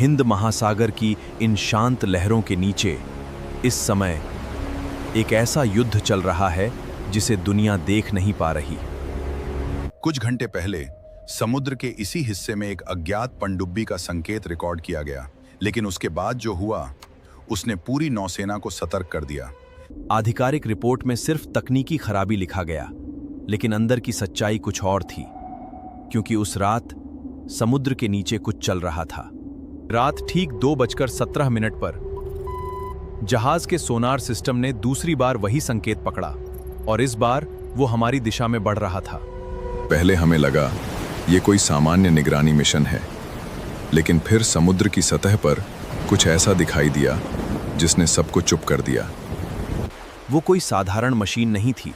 हिंद महासागर की इन शांत लहरों के नीचे इस समय एक ऐसा युद्ध चल रहा है जिसे दुनिया देख नहीं पा रही। कुछ घंटे पहले समुद्र के इसी हिस्से में एक अज्ञात पनडुब्बी का संकेत रिकॉर्ड किया गया, लेकिन उसके बाद जो हुआ उसने पूरी नौसेना को सतर्क कर दिया। आधिकारिक रिपोर्ट में सिर्फ तकनीकी खराबी लिखा गया, लेकिन अंदर की सच्चाई कुछ और थी, क्योंकि उस रात समुद्र के नीचे कुछ चल रहा था। रात ठीक 2:17 पर जहाज के सोनार सिस्टम ने दूसरी बार वही संकेत पकड़ा और इस बार वो हमारी दिशा में बढ़ रहा था। पहले हमें लगा ये कोई सामान्य निगरानी मिशन है, लेकिन फिर समुद्र की सतह पर कुछ ऐसा दिखाई दिया जिसने सबको चुप कर दिया। वो कोई साधारण मशीन नहीं थी,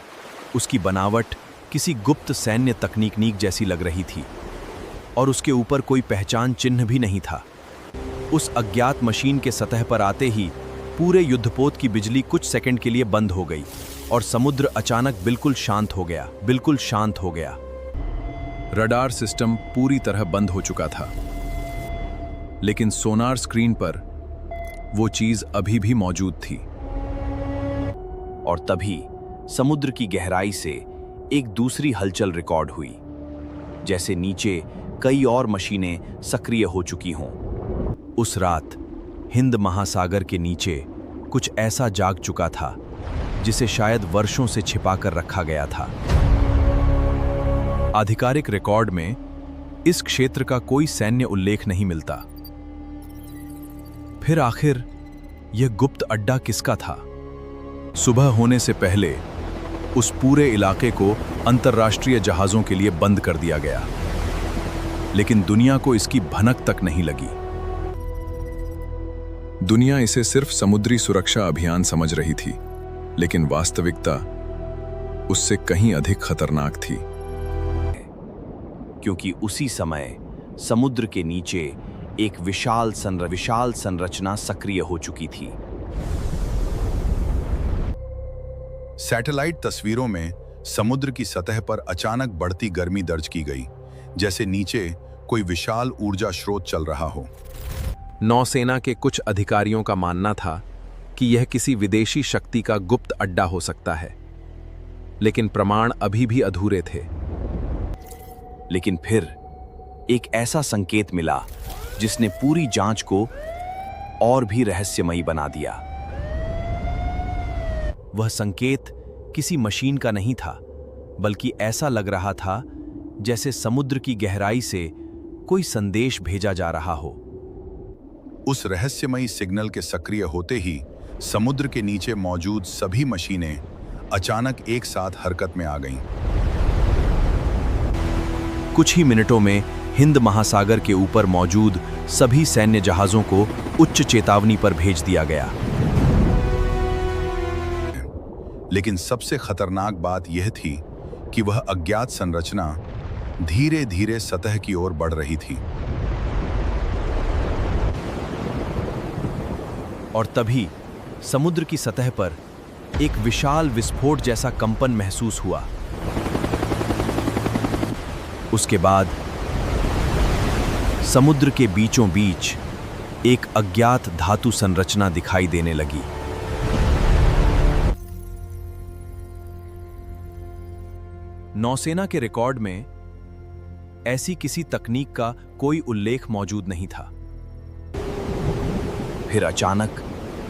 उसकी बनावट किसी गुप्त सैन्य तकनीक जैसी लग रही थी और उसके ऊपर कोई पहचान चिन्ह भी नहीं था। उस अज्ञात मशीन के सतह पर आते ही पूरे युद्धपोत की बिजली कुछ सेकंड के लिए बंद हो गई और समुद्र अचानक बिल्कुल शांत हो गया। रडार सिस्टम पूरी तरह बंद हो चुका था, लेकिन सोनार स्क्रीन पर वो चीज अभी भी मौजूद थी। और तभी समुद्र की गहराई से एक दूसरी हलचल रिकॉर्ड हुई, जैसे नीचे कई और मशीनें सक्रिय हो चुकी हों। उस रात हिंद महासागर के नीचे कुछ ऐसा जाग चुका था जिसे शायद वर्षों से छिपाकर रखा गया था। आधिकारिक रिकॉर्ड में इस क्षेत्र का कोई सैन्य उल्लेख नहीं मिलता। फिर आखिर यह गुप्त अड्डा किसका था? सुबह होने से पहले उस पूरे इलाके को अंतर्राष्ट्रीय जहाजों के लिए बंद कर दिया गया, लेकिन दुनिया को इसकी भनक तक नहीं लगी। दुनिया इसे सिर्फ समुद्री सुरक्षा अभियान समझ रही थी, लेकिन वास्तविकता उससे कहीं अधिक खतरनाक थी। क्योंकि उसी समय समुद्र के नीचे एक विशाल संरचना सक्रिय हो चुकी थी। सैटेलाइट तस्वीरों में समुद्र की सतह पर अचानक बढ़ती गर्मी दर्ज की गई, जैसे नीचे कोई विशाल ऊर्जा स्रोत चल रहा हो। नौसेना के कुछ अधिकारियों का मानना था कि यह किसी विदेशी शक्ति का गुप्त अड्डा हो सकता है, लेकिन प्रमाण अभी भी अधूरे थे। लेकिन फिर एक ऐसा संकेत मिला जिसने पूरी जांच को और भी रहस्यमयी बना दिया। वह संकेत किसी मशीन का नहीं था, बल्कि ऐसा लग रहा था जैसे समुद्र की गहराई से कोई संदेश भेजा जा रहा हो। उस रहस्यमयी सिग्नल के सक्रिय होते ही समुद्र के नीचे मौजूद सभी मशीनें अचानक एक साथ हरकत में आ गईं। कुछ ही मिनटों में हिंद महासागर के ऊपर मौजूद सभी सैन्य जहाजों को उच्च चेतावनी पर भेज दिया गया। लेकिन सबसे खतरनाक बात यह थी कि वह अज्ञात संरचना धीरे धीरे सतह की ओर बढ़ रही थी। और तभी समुद्र की सतह पर एक विशाल विस्फोट जैसा कंपन महसूस हुआ। उसके बाद समुद्र के बीचों बीच एक अज्ञात धातु संरचना दिखाई देने लगी। नौसेना के रिकॉर्ड में ऐसी किसी तकनीक का कोई उल्लेख मौजूद नहीं था। फिर अचानक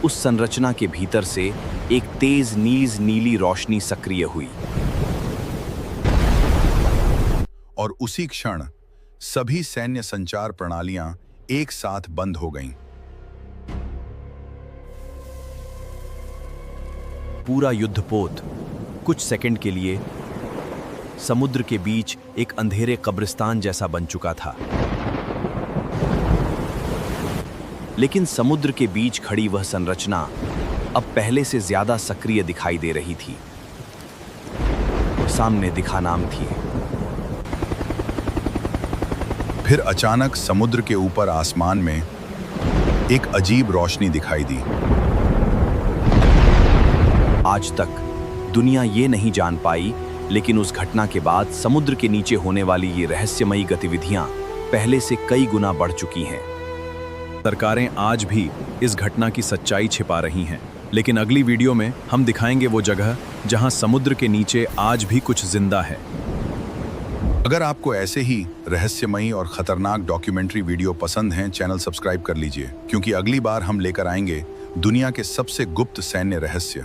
उस संरचना के भीतर से एक तेज नीली रोशनी सक्रिय हुई और उसी क्षण सभी सैन्य संचार प्रणालियां एक साथ बंद हो गईं। पूरा युद्धपोत कुछ सेकंड के लिए समुद्र के बीच एक अंधेरे कब्रिस्तान जैसा बन चुका था। लेकिन समुद्र के बीच खड़ी वह संरचना अब पहले से ज्यादा सक्रिय दिखाई दे रही थी। सामने दिखा नाम थी। फिर अचानक समुद्र के ऊपर आसमान में एक अजीब रोशनी दिखाई दी। आज तक दुनिया ये नहीं जान पाई, लेकिन उस घटना के बाद समुद्र के नीचे होने वाली ये रहस्यमयी गतिविधियां पहले से कई गुना बढ़ चुकी हैं। सरकारें आज भी इस घटना की सच्चाई छिपा रही हैं। लेकिन अगली वीडियो में हम दिखाएंगे वो जगह जहां समुद्र के नीचे आज भी कुछ जिंदा है। अगर आपको ऐसे ही रहस्यमयी और खतरनाक डॉक्यूमेंट्री वीडियो पसंद हैं, चैनल सब्सक्राइब कर लीजिए, क्योंकि अगली बार हम लेकर आएंगे दुनिया के सबसे गुप्त सैन्य रहस्य।